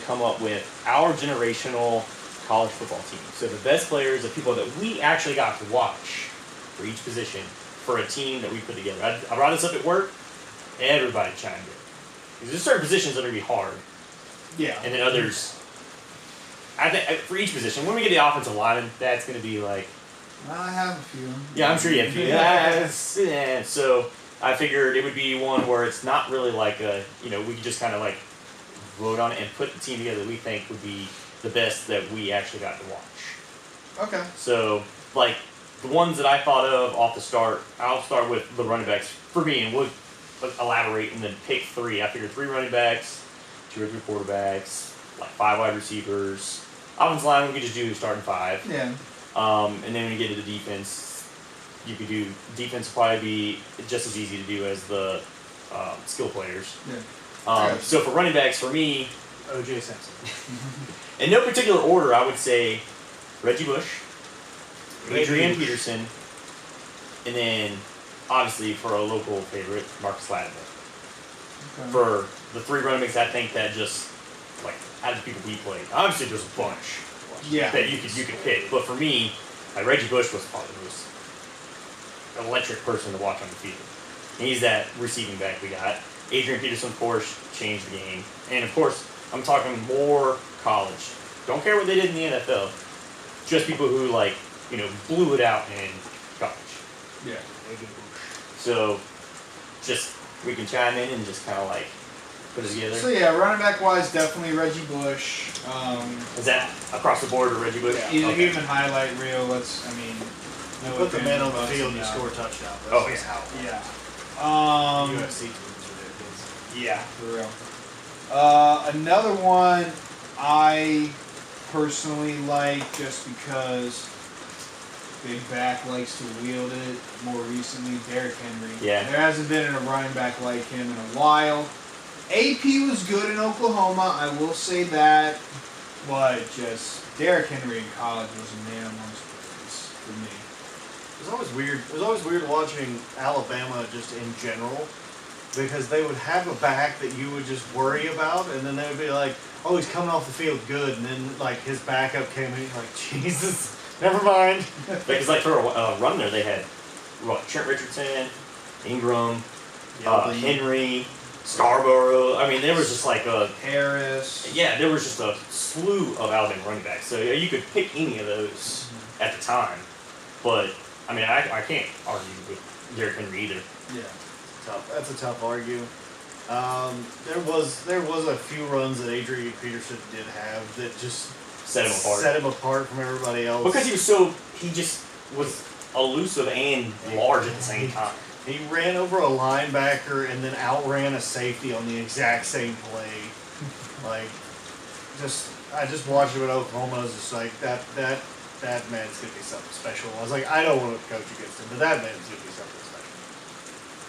come up with our generational college football team. So the best players, the people that we actually got to watch for each position for a team that we put together. I brought this up at work. Everybody chimed in. Because there's certain positions that are going to be hard. Yeah. And then others, I think for each position, when we get the offensive lineman, that's going to be like. I have a few. Yeah, I'm sure you have a few. Yeah, so I figured it would be one where it's not really like a, we could just kind of like vote on it and put the team together that we think would be the best that we actually got to watch. Okay. So, like, the ones that I thought of off the start, I'll start with the running backs for me, and we'll elaborate and then pick three. I figured 3 running backs, 2 or 3 quarterbacks, like 5 wide receivers. Offensive line, we could just do starting 5. Yeah. And then when you get to the defense, you could do defense probably be just as easy to do as the skill players. Yeah. So for running backs, for me, O.J. Simpson. in no particular order, I would say Reggie Bush, Adrian Peterson, and then obviously for a local favorite, Marcus Lattimore. Okay. For the 3 running backs, I think that just like out of the people we played, obviously there's a bunch. Yeah. That you could pick, but for me, Reggie Bush was probably the most electric person to watch on the field. And he's that receiving back we got. Adrian Peterson, of course, changed the game, and of course, I'm talking more college. Don't care what they did in the NFL. Just people who blew it out in college. Yeah. So, just we can chime in and just kind of like put it together. So yeah, running back wise, definitely Reggie Bush. Is that across the board or Reggie Bush? Yeah. Okay. Even highlight reel. No Put the man on the offense, field and you yeah. score a touchdown. That's Oh, just yeah. how Yeah. UFC teams are ridiculous. Yeah, for real. Another one I personally like just because big back likes to wield it more recently, Derrick Henry. Yeah. There hasn't been a running back like him in a while. AP was good in Oklahoma, I will say that, but just Derrick Henry in college was a man amongst boys for me. It was always weird. It was always weird watching Alabama just in general, because they would have a back that you would just worry about, and then they would be like, "Oh, he's coming off the field good," and then like his backup came in, you're like, Jesus, never mind. Because like for a run there, they had Trent Richardson, Ingram, Henry, Scarborough. I mean, there was just like Harris. Yeah, there was just a slew of Alabama running backs. So you could pick any of those at the time. But I mean, I can't argue with Derrick Henry either. Yeah. Tough. That's a tough argue. There was a few runs that Adrian Peterson did have that just Set him apart. Set him apart from everybody else. Because he just was elusive and large at the same time. He ran over a linebacker and then outran a safety on the exact same play. I just watched him at Oklahoma. I was just like, that man's gonna be something special. I was like, I don't want to coach against him, but that man's gonna be something special.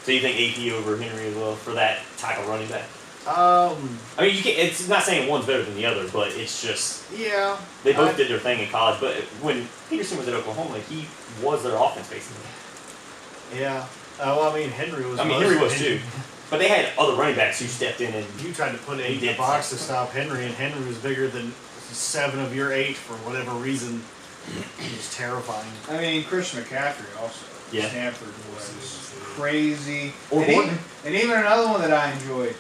So you think AP over Henry as well for that type of running back? I mean, you can't. It's not saying one's better than the other, but it's just yeah. they both did their thing in college. But when Peterson was at Oklahoma, he was their offense basically. Yeah. Well, I mean, Henry was. Henry was too. But they had other running backs who stepped in and you tried to put it in the box to stop Henry, and Henry was bigger than 7 of your 8 for whatever reason. It was terrifying. I mean, Christian McCaffrey also. Yeah. Stanford was crazy. Or Gordon. And even another one that I enjoyed,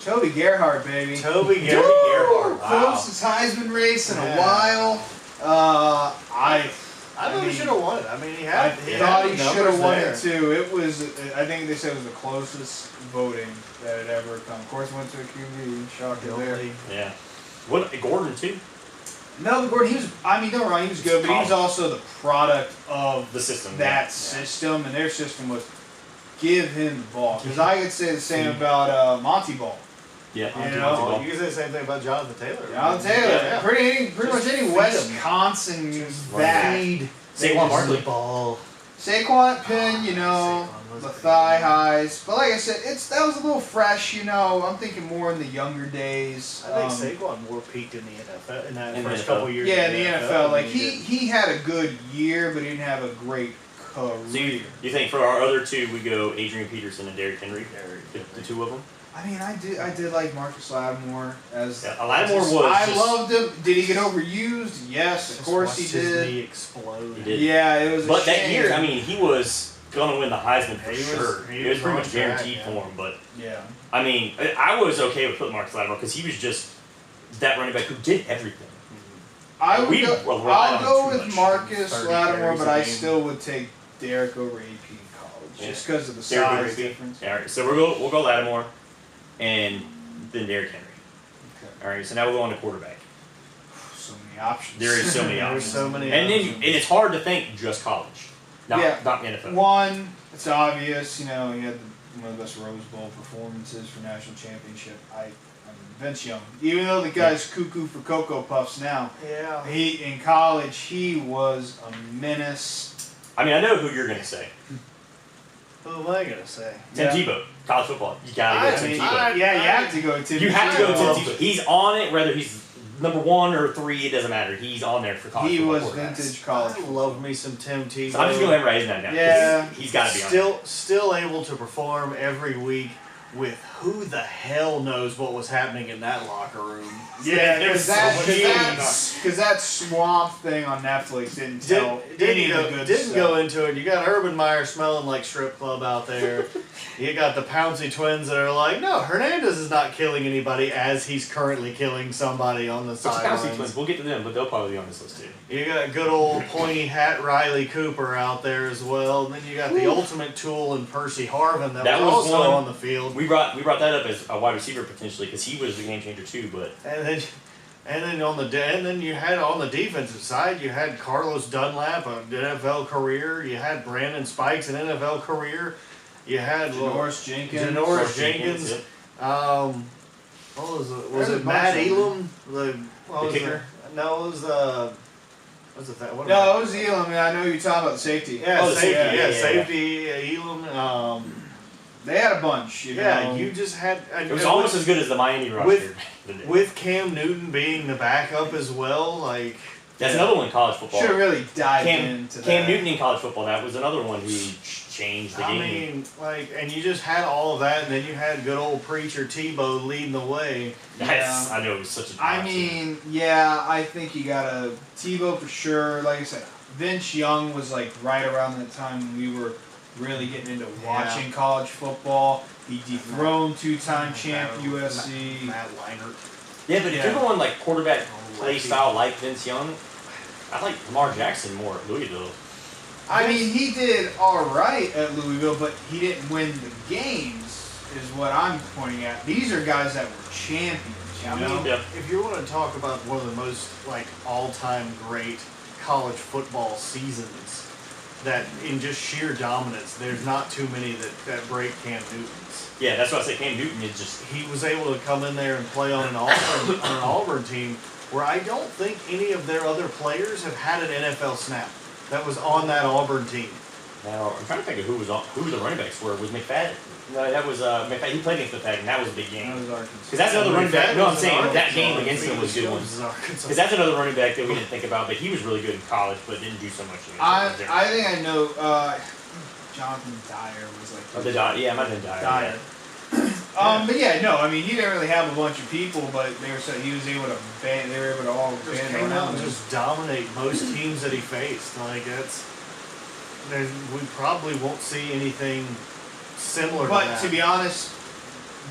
Toby Gerhart, baby. Toby Gerhart. Wow. Closest Heisman race in a while. I thought he should have won it. I mean, I thought he should have won it too. It was, I think they said it was the closest voting that had ever come. Of course, went to a QB. Shocker there. Yeah. What Gordon too? Melvin Gordon, he was. I mean, don't get me wrong, he was good, but he was also the product of the system. That system, and their system was give him the ball. Because I could say the same about Monty Ball. Yeah, you can say the same thing about Jonathan Taylor. Jonathan Taylor, yeah. pretty much any Wisconsin back. Saquon Barkley. Ball. Saquon Penn, the thigh highs. But like I said, that was a little fresh, I'm thinking more in the younger days. I think Saquon more peaked in the NFL in that first NFL. couple years. Yeah, in the NFL. Like he had a good year, but he didn't have a great career. So you think for our other two, we go Adrian Peterson and Derrick Henry? The two of them? I mean, I did like Marcus Lattimore as. Yeah, Lattimore was. I just, loved him. Did he get overused? Yes, of Just course he watched his did. knee explode. He did. Yeah, it was. A But shame. that year, I mean, he was gonna win the Heisman for He was- sure. he It was was pretty on much track, guaranteed yeah. for him. But Yeah. I mean, I was okay with putting Marcus Lattimore because he was just that running back who did everything. I would We go. relied I'll on go too with much. Marcus 30 Lattimore, carries but a I game. still would take Derek over AP in college Yeah. just because of the Derrick size Henry. difference. Yeah, all right. So we'll go Lattimore, and then Derrick Henry. Okay. All right. So now we'll go on to quarterback. So many options. There is so many There's options. so many And then options. and it's hard to think just college, not Yeah. not NFL. One, it's obvious. You know, he had one of the best Rose Bowl performances for national championship. I mean, Vince Young. Even though the guy's cuckoo for Cocoa Puffs now, Yeah. he in college he was a menace. I mean, I know who you're gonna say. Who am I gonna say? Tim Yeah. Tebow, college football. You gotta go Tim Tebow. Yeah, you have to go to. You have to go Tebow. Tim Tebow. He's on it, whether he's number 1 or 3, it doesn't matter. He's on there for college He football was quarterbacks. vintage college. I love me some Tim Tebow. So I'm just gonna write his name down. 'cause Yeah. he's got to be on there. Still able to perform every week with who the hell knows what was happening in that locker room. Yeah, There's because so much that swamp thing on Netflix didn't tell any of the good didn't stuff. go into it. You got Urban Meyer smelling like strip club out there. You got the Pouncey twins that are like, no, Hernandez is not killing anybody as he's currently killing somebody on the Which Pouncey twins, sidelines. we'll get to them, but they'll probably be on this list too. You got good old pointy hat Riley Cooper out there as well. And then you got the ultimate tool in Percy Harvin that, That was was also one- on the field. We brought that up as a wide receiver potentially because he was the game changer too. But And then you had on the defensive side, you had Carlos Dunlap, an NFL career. You had Brandon Spikes, an NFL career. You had Janoris Jenkins. Janoris Jenkins. yep. What was it? There's Was a it Matt bunch of Elam? What The was kicker? No, it was what's it? What No, it was Elam. I know you're talking about the safety. Yeah, Oh, the safety. safety, Yeah, yeah, safety. Elam. They had a bunch. You Yeah, know. you just had. It was almost as good as the Miami roster. with Cam Newton being the backup as well. Like That's another one in college football. should have really dived Cam into Cam that. Newton in college football. That was another one who changed the I game. mean, like, and you just had all of that, and then you had good old preacher Tebow leading the way. That's, Yeah. I know it was such a. I mean, yeah, I think you got to Tebow for sure. Like I said, Vince Young was like right around that time when we were really getting into watching college football. He dethroned two-time champ USC. Matt Leinart. yeah, but if yeah. you're going like quarterback play Lefty. style like Vince Young, I like Lamar Jackson more at Louisville. I mean, he did all right at Louisville, but he didn't win the games, is what I'm pointing at. These are guys that were champions, you I know? mean, Yeah. if you want to talk about one of the most like all-time great college football seasons, that in just sheer dominance, there's not too many that break Cam Newton's. Yeah, that's why I say Cam Newton is just. He was able to come in there and play on an Auburn team where I don't think any of their other players have had an NFL snap that was on that Auburn team. Now I'm trying to think of who the running backs were. Was McFadden? No, that was McFadden. He played against McFadden. That was a big game. That was Arkansas. Because that's another running back. No, I'm was saying an that game Arkansas. against him was a good one. Felix Jones is Arkansas. Because that's another running back that we didn't think about, but he was really good in college, but didn't do so much. In the NFL. I think I know. Jonathan Dyer was like. Oh, the Dyer. Yeah, it might have been Dyer. Dyer. But yeah, no. I mean, he didn't really have a bunch of people, but they were so he was able to band. They were able to all Just band came out around. and him. just dominate most teams that he faced. Like we probably won't see anything similar. But to that. to be honest,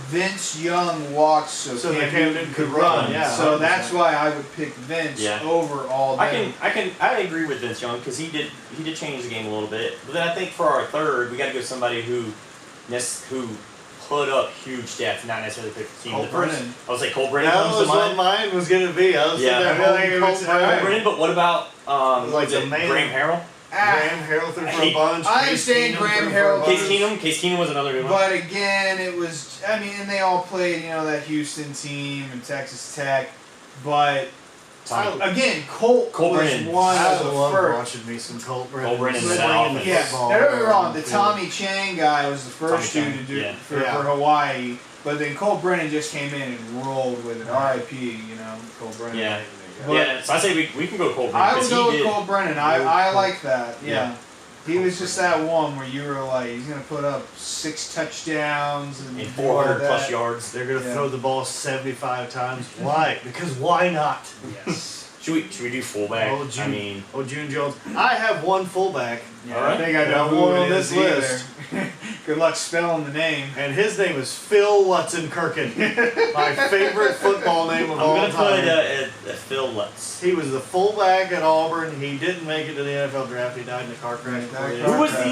Vince Young walked so that Cam Newton could run. yeah, so 100%. that's why I would pick Vince Yeah. over all day. I agree with Vince Young because he did change the game a little bit. But then I think for our third, we got to go somebody who put up huge stats, not necessarily pick the team. Cole The first, Brennan. I would say Cole Brennan that comes was to what mind. mine was gonna be. I was Yeah. sitting I there feel like going it Colt was- Brennan. Cole Brennan, but what about Like was it the man- Graham Harrell? Graham Harrell threw for a bunch. I Case understand Keenum Graham threw for a Harrell. bunch. Case Keenum was another good one. But again, it was. I mean, and they all played, that Houston team and Texas Tech. But Tommy- again, Colt Cole was Brennan. one I of the love first. watching me some Colt Brennan. Colt Brennan in Just that bringing the offense. Yeah, football now don't get me wrong. around The field. Tommy Chang guy was the first Tommy dude to do Chang, it yeah. for Hawaii. But then Cole Brennan just came in and rolled with it. R.I.P. Cole Brennan. Yeah. But Yeah, so I say we can go Cole Brennan I would because go he with did. Cole Brennan. I like that. Yeah. He was just that one where you were like, he's gonna put up 6 touchdowns and And do all 400 plus that. yards. They're gonna Yeah. throw the ball 75 times. Why? Because why not? Yes. Should we do fullback? Oh, June. I mean, June Jones. I have one fullback, Yeah, All I right. think I know Got who one it on is this list. either. Good luck spelling the name. and his name is Phil Lutzenkirchen. My favorite football name of I'm all gonna time. put Phil Lutz. He was the fullback at Auburn. He didn't make it to the NFL draft. He died in a car crash. Yeah, before he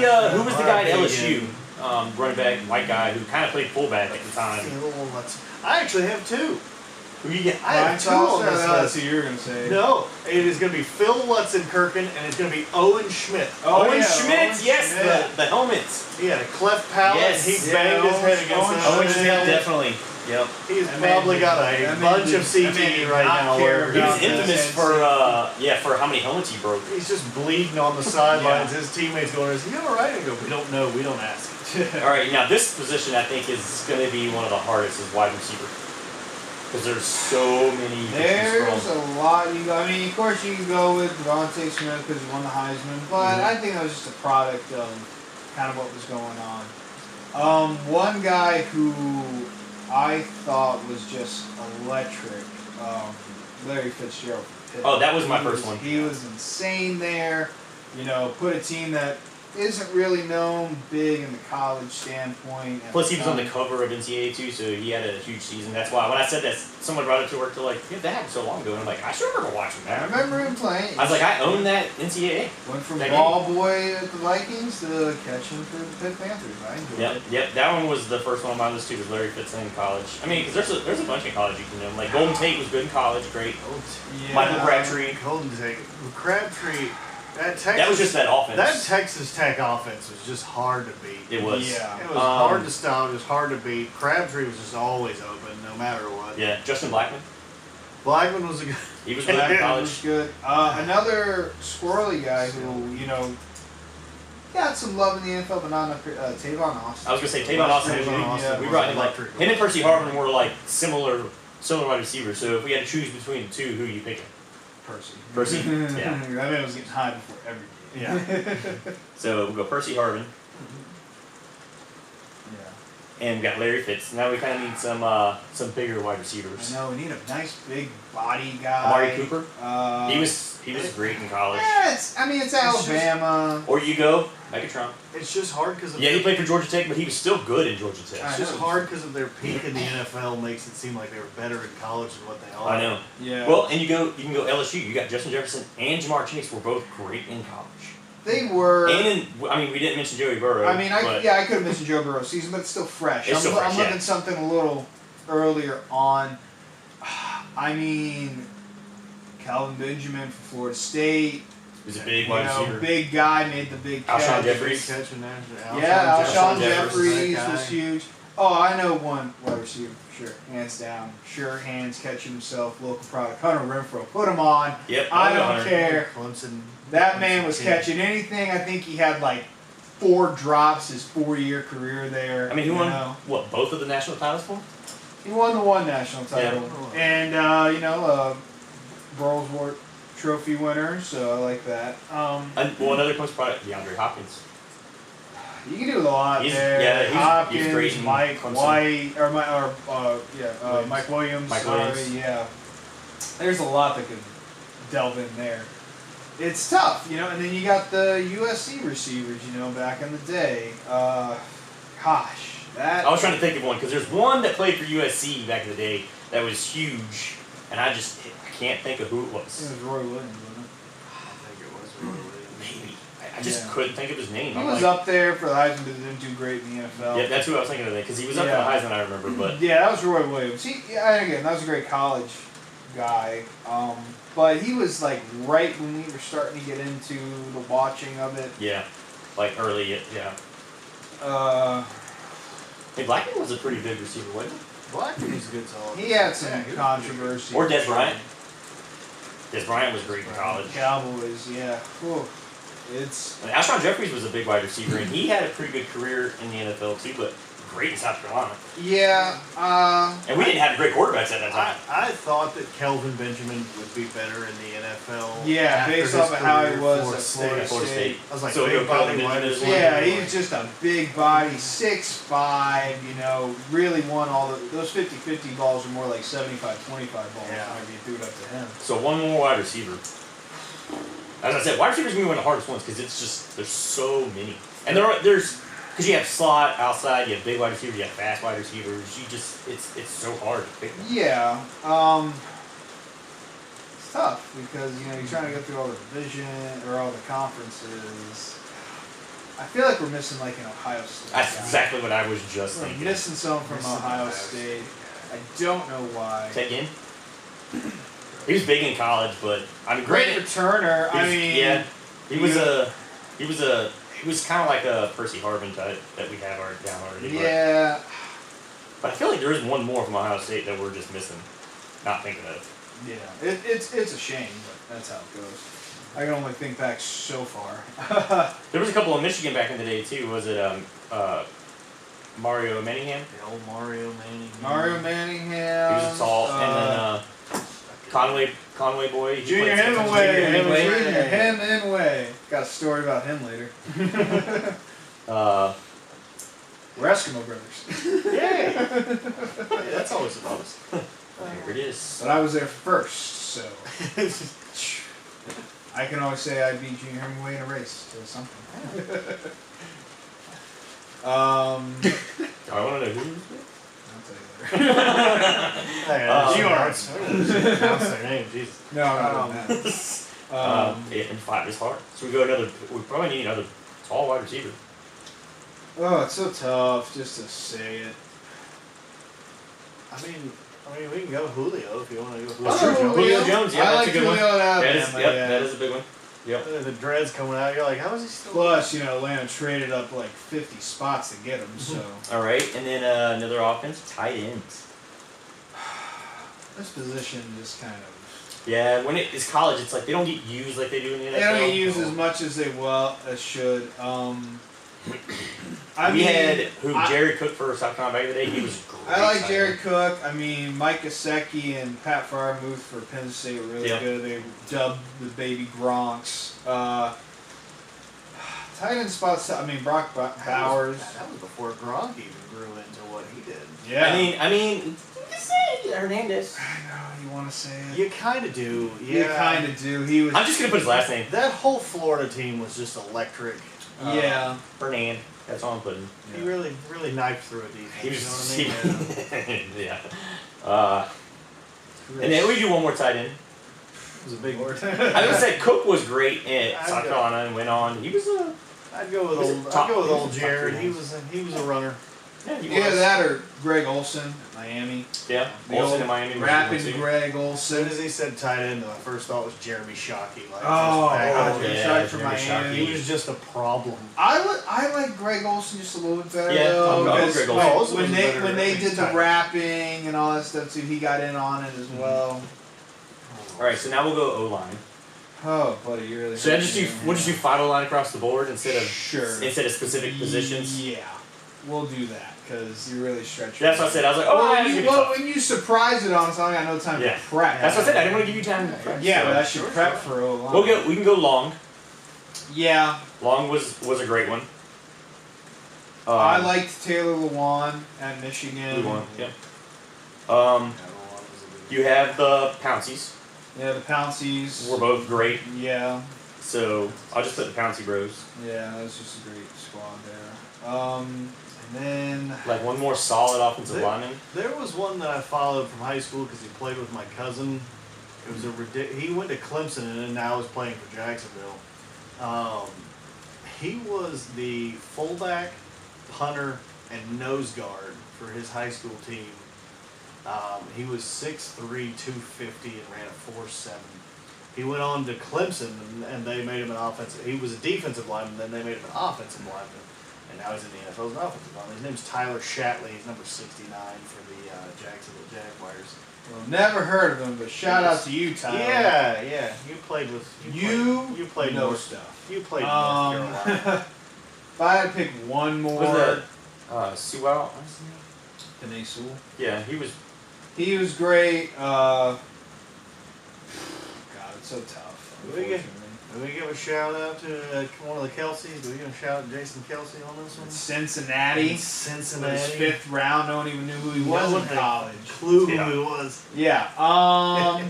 car did. Who was the guy at R.I.P. LSU? again. Running back, white guy who kind of played fullback at the time. Phil Lutz. I actually have two. Who you get? I have Ryan two on Foster? this That's list. who you were gonna say. No, it is going to be Phil Lutzenkirchen and it's going to be Owen Schmidt. Oh, Owen yeah, Schmidt, Owen yes, Schmidt. the helmets. He had a cleft palate. Yes. He Yeah, banged his head Owen- against Owen the Owen Schmidt. Schmidt, definitely. Yep. He's That man probably did- got that a man bunch did- of that man CTE did right not now. care Where He was about that. infamous for how many helmets he broke. he's just bleeding on the sidelines. His teammates going, "Is he all right?" And go, "We don't know. We don't ask." All right, now this position I think is going to be one of the hardest is wide receiver because there's so many. you can choose There's a lot you go. I mean, of course you can go with Devontae Smith because he won the Heisman, but I think that was just a product of kind of what was going on. One guy who I thought was just electric, Larry Fitzgerald. from Pitt. Oh, that was my He first one. He was insane there. You know, put a team that isn't really known big in the college standpoint. at Plus, the he was on the time. cover of NCAA too, so he had a huge season. That's why when I said that, someone brought it to work to like, yeah, that happened so long ago, and I'm like, I still remember watching I that. remember him playing. I was like, I own that NCAA. Went from That ball boy at the Vikings to catching for the Pitt Panthers. I enjoyed Yep, it. yep. That one was the first one on my list too. Was Larry Fitz in college. I mean, because there's a bunch in college you can know. Like Golden Tate was good in college, great. Yeah. Michael Crabtree. Golden Tate, Crabtree, that Texas. That was just that offense. That Texas Tech offense was just hard to beat. It was. Yeah. It was hard to stop. It was hard to beat. Crabtree was just always open, no matter what. Yeah, Justin Blackman. Blackman was a good. He was good in That was college. good. Another squirrely guy who, you know, got some love in the NFL, but not enough. Tavon Austin. I was gonna say Tavon Austin. Tavon Austin We was brought him like electric. him and Percy Harvin were like similar wide receivers. So if we had to choose between the two, who are you picking? Percy. Percy? Yeah. That man was getting high before every game. Yeah. So we'll go Percy Harvin, Yeah. and we got Larry Fitz. Now we kind of need some bigger wide I receivers. know, we need a nice big body guy. Amari Cooper. Uh, He was great in college. Yeah, it's just- Alabama. Or you go Megatron. It's just hard because of Yeah, he played for Georgia Tech, but he was still good in Georgia Tech. It's just hard because of their peak in the NFL makes it seem like they were better in college than what they are. I know. Yeah. Well, and you can go LSU. You got Justin Jefferson and Jamar Chase were both great in college. they were. And I mean, we didn't mention Joey Burrow. I mean, I but could have mentioned Joe Burrow's season, but it's still fresh. It's I'm, still fresh, I'm yeah. looking something a little earlier on. I mean, Calvin Benjamin for Florida State. he was a big You wide know, receiver. big guy made the big Alshon catch. Jeffries. Catch and Alshon Yeah, Alshon Jeffries, Jeffries was huge. Oh, I know one wide receiver for sure, hands down. Sure hands catching himself, local product. Hunter Renfro, put him on. Yep. I know don't Hunter. care. Clemson. That man was Clemson. catching anything. I think he had like 4 drops his 4-year career there. I mean, he you won know. what both of the national titles for? He won the one national title, Yeah. and you know, Burlsworth Trophy winner. So I like that. Well, another close product, DeAndre Hopkins. You can do a lot He's- there. yeah, he's Hopkins, great in Mike Clemson. White, or Mike Williams. Mike sorry, Williams. yeah. There's a lot that could delve in there. It's tough, you know. And then you got the USC receivers, you know, back in the day. Gosh, that. I was trying to think of one because there's one that played for USC back in the day that was huge, and I can't think of who it It was. was Roy Williams, wasn't I think it was really. Maybe I just Yeah. couldn't think of his name. it? He I'm was like, up there for the Heisman, but didn't do great in the NFL. Yeah, that's who I was thinking of because he was up Yeah. for the Heisman. I remember, but Yeah, that was Roy Williams. Again, that was a great college guy. But he was like right when we were starting to get into the watching of it. yeah, like early, yeah. Hey, Blackman was a pretty big receiver, wasn't he? Blackman was a good solid. He had some Yeah, he was controversy. Or Des Bryant. Des Bryant was great in college. Cowboys, yeah. Whew. It's And Alshon Jeffries was a big wide receiver, and he had a pretty good career in the NFL too. But great in South Carolina. Yeah. And we didn't have great quarterbacks at that time. I thought that Kelvin Benjamin would be better in the NFL. Yeah, after based his off of how he career was at at Florida Florida State. I was like, So big he'll body probably wide do this receiver. Yeah, he's just a big body, 6'5", you know, really won all those 50-50 balls are more like 75-25 balls Yeah. whenever you threw it up to him. So one more wide receiver. As I said, wide receivers are going to be one of the hardest ones because it's just, there's so many. And there's, because you have slot, outside, you have big wide receivers, you have fast wide receivers. You just, it's so hard to pick them. Yeah, it's tough because, you know, you're trying to go through all the division or all the conferences. I feel like we're missing like an Ohio State That's guy. exactly what I was just We're thinking. missing someone from Ohio State. I don't know why. Take in. He was big in college, but I mean, Great granted, returner. I mean, yeah, he was kind of like a Percy Harvin type that we have down already. yeah. But I feel like there is one more from Ohio State that we're just missing, not thinking of. Yeah, it's a shame, but that's how it goes. I can only think back so far. There was a couple in Michigan back in the day too. Was it Mario Manningham? The old Mario Manningham. Mario Manningham. He was tall, and then Conway boy. he Junior played second- Hemingway. Junior Junior Hemingway. Got a story about him later. We're Eskimo brothers. Yay! Hey, that's always a bonus. There it is. But I was there first, so I can always say I beat Junior Hemingway in a race or something. I want to know who. I'll tell you later. Hey, George. Pronounce their name, Jesus. No, I'm not doing that. 8 and 5 is hard. So we go another. We probably need another tall wide receiver. Oh, it's so tough just to say it. I mean, we can go Julio if you want to go That's Julio. true. Julio Jones, yeah, I that's like a good one. Julio at That is, Alabama, yep, yeah. that is a big one. Yep. The dreads coming out, you're like, how is he still? Plus, you know, Atlanta traded up like 50 spots to get him, so. All right, and then another offense, tight ends. This position just kind of. Yeah, when it's college, it's like they don't get used like they do in the NFL. They don't get used as much as they should. We had Jerry Cook for South Carolina back in the day. He was great. I like tight Jerry end. Cook. I mean, Mike Gesicki and Pat Fryermuth for Penn State were really Yeah. good. They dubbed the baby Gronks. Tight end spots. I mean, Brock Bowers. That was before Gronk even grew into what he did. Yeah. I mean, just say Hernandez. I know you want to say it. You kind of do. You Yeah. kind of do. He was. I'm just gonna put his last name. That whole Florida team was just electric. Yeah. Hernand. That's all I'm putting. He really knifed through a defense. He was. You know what I mean? Yeah. And then we do one more tight end. It was a big. I would say Cook was great in I'd South go- Carolina and went on. He was a. I'd go with He's a old. top- I'd go with he's a old top Jared. three. He was a runner. Yeah, he Either was. that or Greg Olson at Miami. Yeah. The Olsen old in Miami. was a rapping good one, too. Greg As soon Olson. as he said tight end, though, I first thought it was Jeremy Shockey. Like, Oh, just back oh, up. yeah, tried for Jeremy Miami. He was just a problem. I like Greg Olson just a little bit better Yeah, though. I'll go because Greg when- Olsen. Olsen when was a they better when they did the tight end. rapping and all that stuff too, he got in on it as well. All right, so now we'll go O line. Oh, buddy, you really. So I just do. We'll just do final line across the board instead of Sure. specific positions. Yeah, we'll do that because you really stretch. That's what I said. I was like, oh, Well, that's when, gonna you, be well tough. when you surprise it on us, I got no time Yeah. to prep. That's what I said. I didn't want to give you time. to prep, Yeah, so. but I should Sure, prep sure. for O line. We can go long. Yeah, Long was a great one. I liked Taylor Lewan at Michigan. Good one. Yep. You have the Pounceys. Yeah, the Pounceys. We're both great. Yeah. So I'll just put the Pouncey Bros. Yeah, that was just a great squad there. And then Like one more solid offensive There- lineman. There was one that I followed from high school because he played with my cousin. It was he went to Clemson and then now is playing for Jacksonville. He was the fullback, punter, and nose guard for his high school team. He was 6'3", 250, and ran a 4.7. He went on to Clemson, and they made him an offensive. He was a defensive lineman, then they made him an offensive lineman, and now he's in the NFL as an offensive lineman. His name's Tyler Shatley. He's number 69 for the Jacksonville Jaguars. well, never heard of him, but shout out to you, Tyler. Yeah. You played with You played know North. stuff. You played North Carolina. If I had to pick one more, Was that Sewell. What's his name? Panay Sewell. Yeah, He was great. God, it's so tough. Do we get- Unfortunately. Do we give a shout out to one of the Kelseys? Do we give a shout out to Jason Kelsey on this one? Cincinnati. In His Cincinnati. 5th round. No one even knew who he No was one in had college. Clue Yeah. who he was. Yeah. I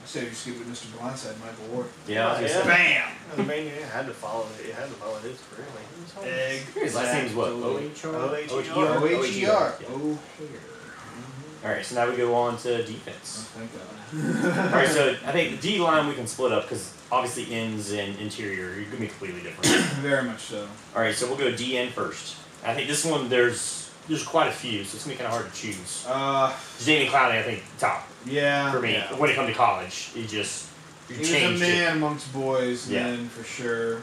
say we skip with Mr. Blindside, Michael Ward. Yeah, I was Yeah. gonna say. Bam. I mean, you had to follow. You had to follow his career. Like, he was home. Egg. His last name is what? Absolutely. O-H-E-R. O-H-E-R. Yeah. O'Hare. All right, so now we go on to defense. Oh, thank God. All right, so I think the D line we can split up because obviously ends and interior are gonna be completely different. Very much so. All right, so we'll go D end first. I think this one there's quite a few, so it's gonna be kind of hard to choose. Jamie Clowney, I think top Yeah. for me. Yeah. When it comes to college, you He was a changed it. man amongst boys, Yeah. then for sure.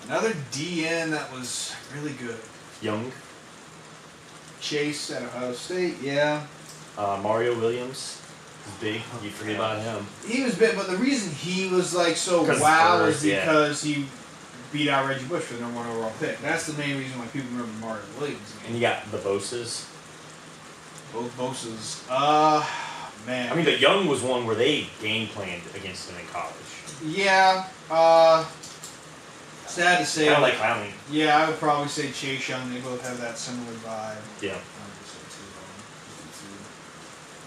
Another DN that was really good. Young, Chase at Ohio State, yeah. Mario Williams is big. You forget about him. He was big, but the reason he was like so 'Cause wow first, is yeah. because he beat out Reggie Bush for the #1 overall pick. That's the main reason why people remember Mario Williams. And you got the Boses. Both Bosa's. Man. I mean, but Young was one where they game planned against him in college. yeah. Sad to say. Kind of like Clowney. Yeah, I would probably say Chase Young. They both have that similar vibe. Yeah.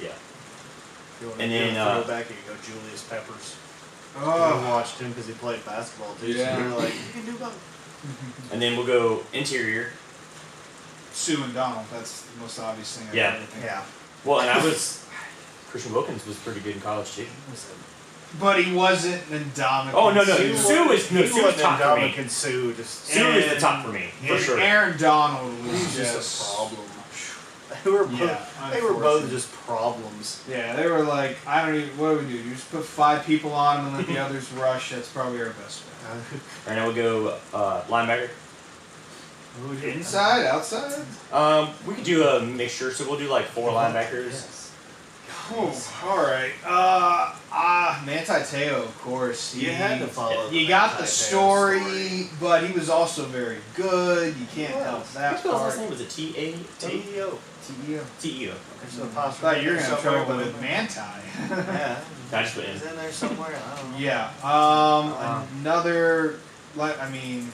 Yeah. If you want And to then, throw back, you go Julius Peppers. I Oh. watched him because he played basketball too. Yeah. So you're like, you can do both. And then we'll go interior. Sue and Donald. That's the most obvious thing. Yeah. Yeah. Well, and I was Christian Wilkins was pretty good in college too. But he wasn't Ndamukong. Oh, no, no, Suh. Sue is He Sue is wasn't top for me. Dominican Sue. Just Sue is the top for me for And sure. Aaron Donald he was was just just a problem. They were both. Yeah, They were both unfortunate. just problems. Yeah, they were like, I don't even. What do we do? You just put 5 people on them and let the others rush. That's probably our best bet. Right now we'll go linebacker. Inside, outside. We could do a mixture, so we'll do like 4 linebackers. Yes. Oh, all right. Manti Te'o, of course. You had to follow. You got the Manti Te'o story, but he was also very good. You can't help that What's his last part. name? Was it T-A? T.E.O. T.E.O. T-E-O. There's a I apostrophe thought you were in gonna there have trouble somewhere, with but- Manti. Yeah. I just put in. It's in there somewhere. I don't know. Yeah. Another. Like, I mean,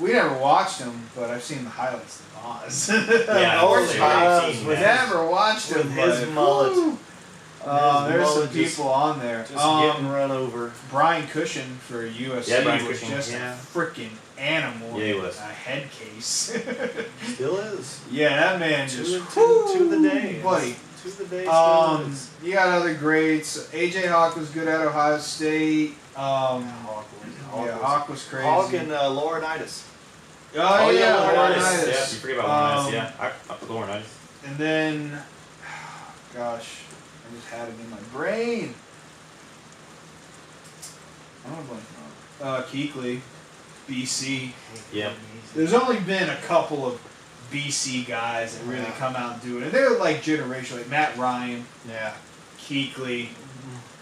we never watched him, but I've seen the highlights of Oz. Yeah, Orange I've Highlights. seen We that. never watched With him. his but, mullet. whew. There's some mullet just- people on there. Just getting run over. Brian Cushion for USC Yeah, Brian was Cushing, just yeah. a freaking animal. Yeah, he was. A head case. Still is. Yeah, that man To, just. to the day. buddy. To the day. Still is. You got other greats. AJ Hawk was good at Ohio State. Hawk Yeah, Hawk was crazy. Hawk and Laurinaitis. Oh, yeah, Laurinaitis. Laurinaitis. Yeah, you forget about Laurinaitis. Um, Yeah, I put Laurinaitis. And then, gosh, I just had it in my brain. I don't know. Keekly, BC. Yeah. There's only been a couple of BC guys that really come out and do it. And they're like generational, like Matt Ryan, Yeah. Keekly,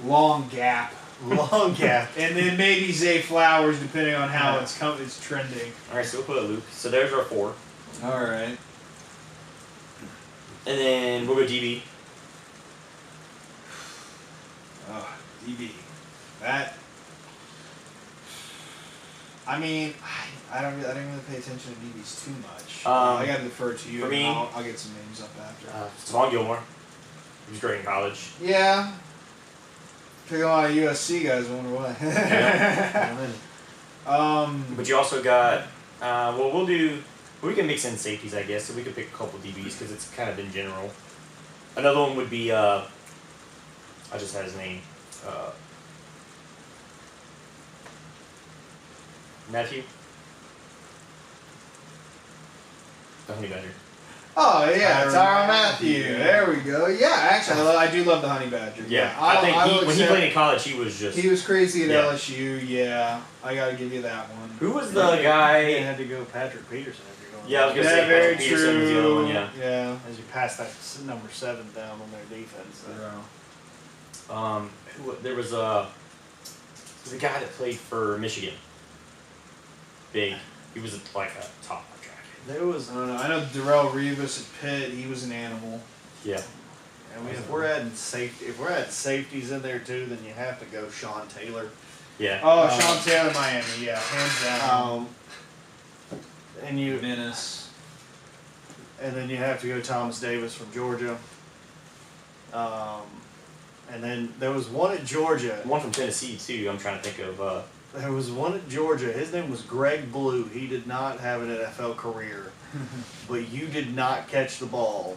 Long Gap, Long gap. and then maybe Zay Flowers, depending on how Yeah. it's trending. All right, so we'll put Luke. So there's our 4. All right. And then we'll go DB. DB. That. I mean, I didn't really pay attention to DBs too much. I got to defer to you. for and me- I'll get some names up after. Stephon Gilmore. He was great in college. Yeah. Pick a lot of USC guys. I wonder why. And But you also got, we can mix in safeties, I guess, so we could pick a couple DBs because it's kind of in general. Another one would be, I just had his name, Matthew. The Honey Badger. Oh yeah, Tyrann Tyrann Mathieu. Mathieu. There we go. Yeah, actually, I do love the Honey Badger. Yeah, I think will when he accept- played in college, he was just. he was crazy at Yeah. LSU. Yeah, I got to give you that one. Who was the you guy? had to go Patrick Peterson if you're going. Yeah, I was gonna Yeah, say very Patrick Peterson was the other true. one, yeah. Yeah. As you pass that number 7 down on their defense. Yeah. There was a guy that played for Michigan. Big. He was like a top track. There was. I don't know. I know Darrell Revis at Pitt. He was an animal. Yeah. I mean, if we're adding safeties in there too, then you have to go Sean Taylor. Yeah. Oh, Sean Taylor, Miami. Yeah, hands down. And you Menace. and then you have to go Thomas Davis from Georgia. And then there was one at Georgia. One from Tennessee too. I'm trying to think of. There was one at Georgia. His name was Greg Blue. He did not have an NFL career, but you did not catch the ball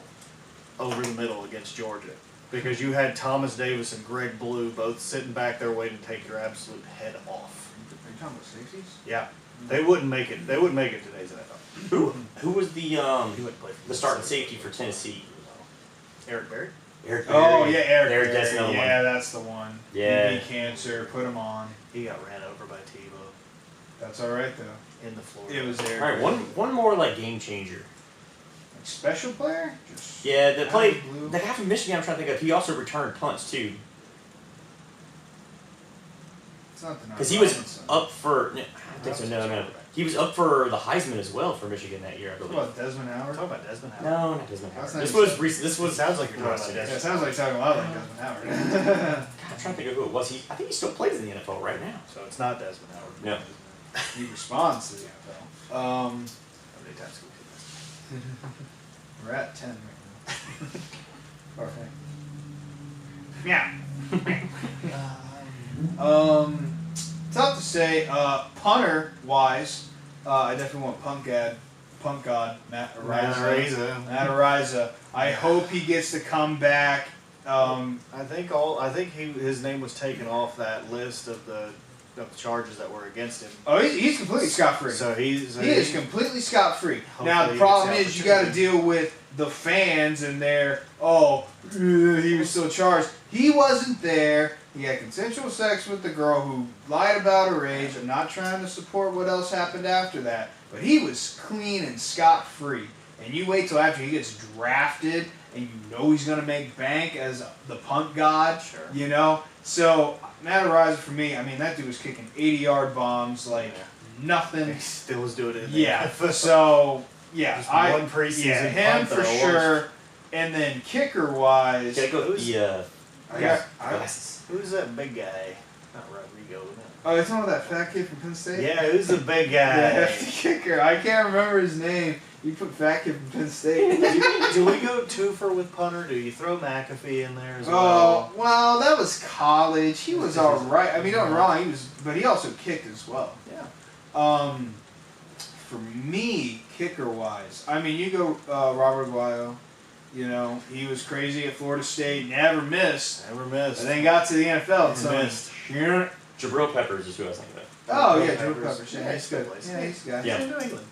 over the middle against Georgia because you had Thomas Davis and Greg Blue both sitting back there waiting to take your absolute head off. Are you talking about safeties? Yeah, they wouldn't make it. They wouldn't make it today's NFL. Who was the He wouldn't play for the starting safety for Tennessee? Eric Berry. Eric Oh Berry. yeah, Eric. That's Berry. another Yeah, one. that's the one. Yeah. He beat cancer. Put him on. He got ran over by Tebow That's all right though. in the Florida. It was Eric. All right, one more like game changer. Like special player. Just Yeah, the out play of the blue. the guy from Michigan. I'm trying to think of. He also returned punts too, It's not the because he was Robinson. up for. No, I don't think so. No. He was up for the Heisman as well for Michigan that year, I What believe. about Desmond Howard? Talk about Desmond Howard. No, not Desmond Howard. That's not This even- was recent. This It was. sounds like you're talking about Yeah, Yeah, Desmond. it sounds like talking a lot like Desmond Howard. God, I'm trying to think of who it was. I think he still plays in the NFL right now. So it's not Desmond Howard. No. He responds to the NFL. How many times can we do this? We're at 10 right now. Okay. Yeah. Tough to say. Punter wise, I definitely want Punt God, Matt Ariza. Matt Ariza. I hope he gets to come back. I think his name was taken off that list of the charges that were against him. Oh, he's completely scot free. So he is completely scot free. Now Hopefully the he problem gets the is you got to opportunity. deal with the fans and their he was still charged. He wasn't there. He had consensual sex with the girl who lied about her age. I'm not trying to support what else happened after that, but he was clean and scot free. And you wait till after he gets drafted and you know he's gonna make bank as the punt god. Sure. You know, so Matt Ariza for me. I mean, that dude was kicking 80-yard bombs like nothing. He still was doing it. In the Yeah. NFL. So yeah, Just one preseason yeah, him punt for that I sure. And then kicker wise, Gotta go with the I got. glasses. Who's that big guy? Not Rodrigo, isn't it? Oh, it's one of that fat kid from Penn State. Yeah, who's the big The guy? hefty kicker. I can't remember his name. You put fat kid from Penn State. Do we go twofer with punter? Do you throw McAfee in there as Oh well? well, that was college. He was all right. I mean, don't get me wrong. He was, but he also kicked as well. Yeah. For me, kicker wise, I mean, you go Robert Guayo. You know, he was crazy at Florida State. Never missed. Never missed. And then got to the NFL. Never So missed. Jabril Peppers is who I was thinking of. Oh yeah, Drew Drew Peppers. Peppers. Yeah, Yeah, he's he good. plays. Yeah, he's a guy. Yeah. He's in New England.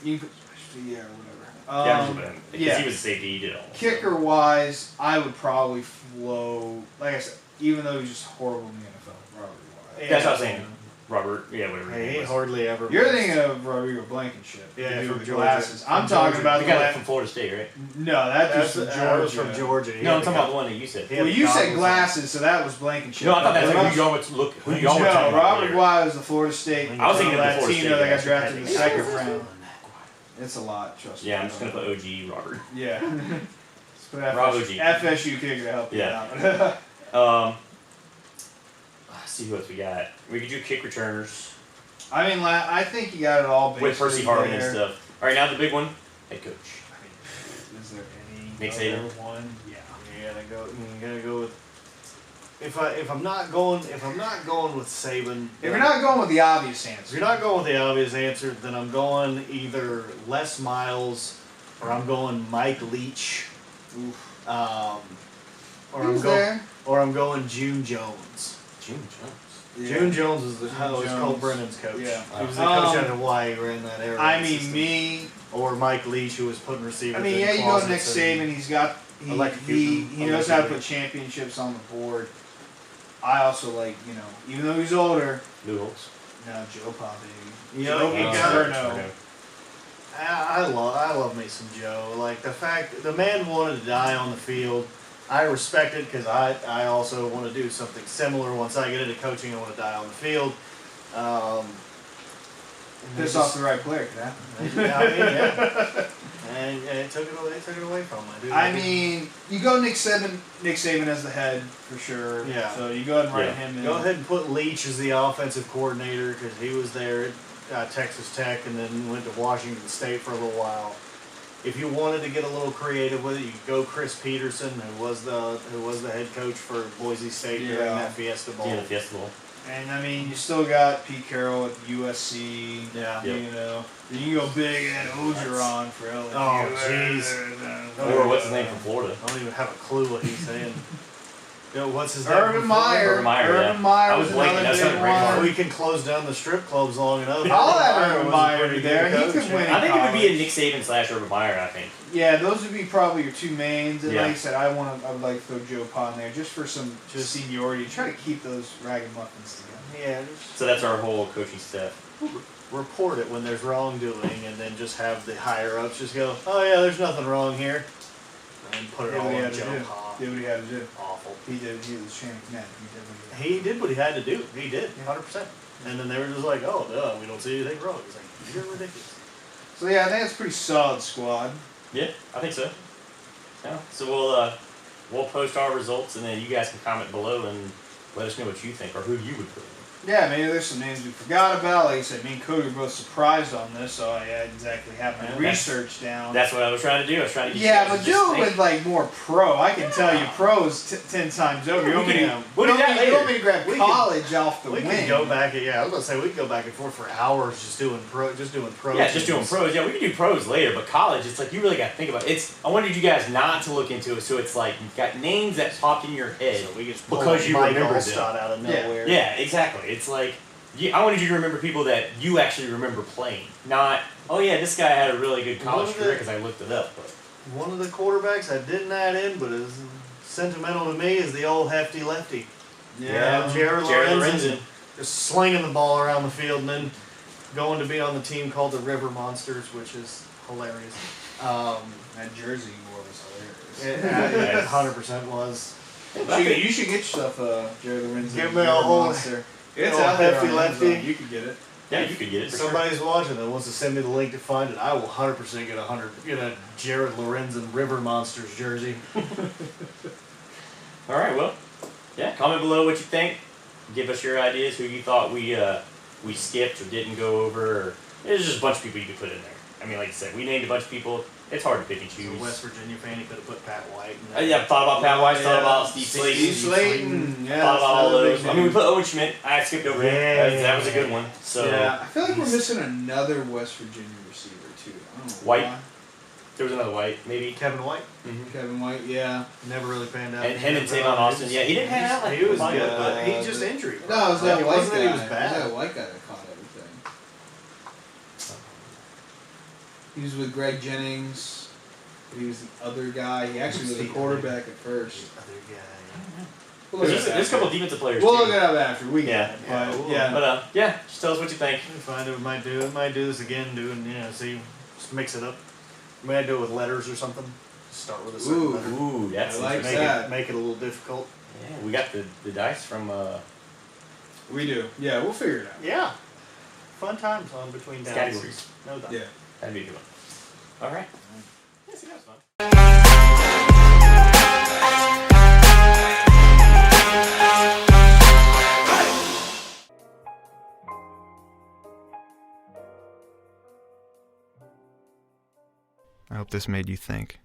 You can put, yeah, or whatever. Yeah, I'm just putting him because yeah. he was a safety. He did it all. Kicker wise, I would probably flow. Like I said, even though he's just horrible in the NFL, Robert Guayo. That's what I was saying. Robert, yeah, whatever. Hey, his he name was. hardly ever. You're missed. thinking of Rodrigo Blankenship. Yeah, the dude from with Georgia. glasses. I'm From talking Georgia. about The the guy guy. that's from Florida State, right? No, that That's dude's from that Georgia. was from Georgia. He No, had I'm the talking about co- the one that you said. he had Well, the you said goggles on. glasses, so that was Blankenship. No, I thought that's But like who y'all were look. Who y'all were no, talking about Robert earlier. Guayo is the Florida State. I was thinking of the Florida Latino State that got guy. drafted in the Yeah. second round. It's a lot, trust me. Yeah, I'm just gonna put OG Robert. Yeah. Let's put Rob FSU, OG. FSU kicker to help Yeah. you out. Let's see who else we got. We could do kick returners I mean, I think you got it all with Percy basically Harvin and there. stuff. All right, now the big one, head coach. Is there any Nick other Saban? one? Yeah. You gotta go with. If I'm not going with Saban. If you're not going with the obvious If answer, you're not going with the obvious answer, then I'm going either Les Miles or I'm going Mike Leach. Oof. Or Who's I'm going there? or I'm going June Jones. June Jones. June Jones is the June was Jones. Cole Brennan's coach. Yeah. He was the coach Um, out of Hawaii ran that era. I mean, system. me. Or Mike Leach, who was putting receivers. I mean, in yeah, you go Nick closets and- Saban. He's got he Electrocution. knows how to put championships on the board. I also like even though he's older. Lou Holtz. No, Joe Pa baby. You know, Joe you Pa got- Paterno. I love Mason Joe. Like the man wanted to die on the field. I respect it because I also want to do something similar. Once I get into coaching, I want to die on the field. Piss off the right player, can happen. Yeah. And it took it away from me. Dude. I mean, you go Nick Saban as the head for sure. Yeah. So you go ahead and write Yeah. him in. Go ahead and put Leach as the offensive coordinator because he was there at Texas Tech and then went to Washington State for a little while. If you wanted to get a little creative with it, you could go Chris Peterson, who was the head coach for Boise State during Yeah. that Fiesta Bowl. Yeah, the Fiesta Bowl. And I mean, you still got Pete Carroll at USC. Yeah. Yep. You know, then you go big Ed Ogeron for LSU. Oh, jeez. Or what's his name from Florida? I don't even have a clue what he's saying. What's his name? Urban Meyer. Urban Meyer, yeah. Urban Meyer I was was blanking, another that's big not a great one. one. We can close down the strip clubs long enough. I'll have Urban was a Meyer pretty be good there. He coach, could win. I think it would be a Nick Saban / Urban Meyer. I think. Yeah, those would be probably your two mains. And Yeah. like I said, I would like to throw Joe Pa in there just for some seniority. Try to keep those ragged muffins together. Yeah. So that's our whole coaching staff. Report it when there's wrongdoing, and then just have the higher ups just go, "Oh yeah, there's nothing wrong here," and put it Did all what he on had to Joe do. Pa. Did what he had to do. Awful. He did. He was Shannon Knapp. He did what he had to do. He did what he had to do. He did, 100%. And then they were just like, "Oh, no, we don't see anything wrong." He's like, "You're ridiculous." So yeah, I think it's a pretty solid squad. Yeah, I think so. Yeah. So we'll post our results, and then you guys can comment below and let us know what you think or who you would put in. Yeah, maybe there's some names we forgot about. Like I said, me and Cody were both surprised on this, so I exactly have my Yeah, research down. That's what I was trying to do. I was trying to get you Yeah, guys but to do just it think. with like more pro. I can tell you, pros 10 times over. You want me to, We'll do that you want me later. to grab We can- college off the We wing? could go back. Yeah, I was gonna say we could go back and forth for hours just doing pro. Yeah, just doing pros. Yeah, we can do pros later, but college, it's like you really got to think about it. I wanted you guys not to look into it, so it's like you've got names that popped in your head. So we just Because you remember them. Allstott out of Yeah. nowhere. Yeah, exactly. It's like I wanted you to remember people that you actually remember playing, not oh yeah, this guy had a really good college One of the- career because I looked it up. But One of the quarterbacks I didn't add in, but is sentimental to me, is the old hefty lefty. Yeah. Jared Jared Lorenzen. Lorenzen. Just slinging the ball around the field and then going to be on the team called the River Monsters, which is hilarious. That jersey he wore was hilarious. It 100% was. You should get yourself a Jared Lorenzen. Give me a whole- monster. It's old out there hefty on lefty. Amazon. You could get it. yeah, you could get it. If For sure. somebody's watching that wants to send me the link to find it, I will 100% get a Jared Lorenzen River Monsters jersey. All right, well, yeah. Comment below what you think. Give us your ideas. Who you thought we skipped or didn't go over. Or, there's just a bunch of people you could put in there. I mean, like I said, we named a bunch of people. It's hard to pick and As a choose. West Virginia fan, he could have put Pat White. In there. Yeah, thought about Pat Weiss, thought Yeah. about Steve Slayton. Steve Slayton. Yeah. Thought about all that's another those. big I mean, we name. put Owen Schmidt. I skipped over him. Yeah. That was a good one. So Yeah, I feel like we're missing another West Virginia receiver too. I don't know White. why. there was another White, maybe. Kevin White Kevin White, yeah. never really panned out. And him and Tavon Austin. Yeah, he didn't pan out like He was like good, that, but he just injured. No, it was that It white wasn't guy. that he was It bad. that white guy that caught everything. He was with Greg Jennings. He was the other guy. He actually was the quarterback at first. Other guy. We'll look There's, it up there's a couple after. defensive players We'll too. look it up after. We Yeah. got it. Yeah, But we'll- yeah. But yeah, just tell us what you think. We find it. Might do this again. See, just mix it up. We might do it with letters or something. Start with a certain Ooh. letter. Ooh, that's I like interesting. that. Make it a little difficult. Yeah, we got the dice from We do. Yeah, we'll figure it out. Yeah. Fun times on between downs. categories. No doubt. Yeah. That'd be a good one. All right. Yeah, see, that was fun. I hope this made you think.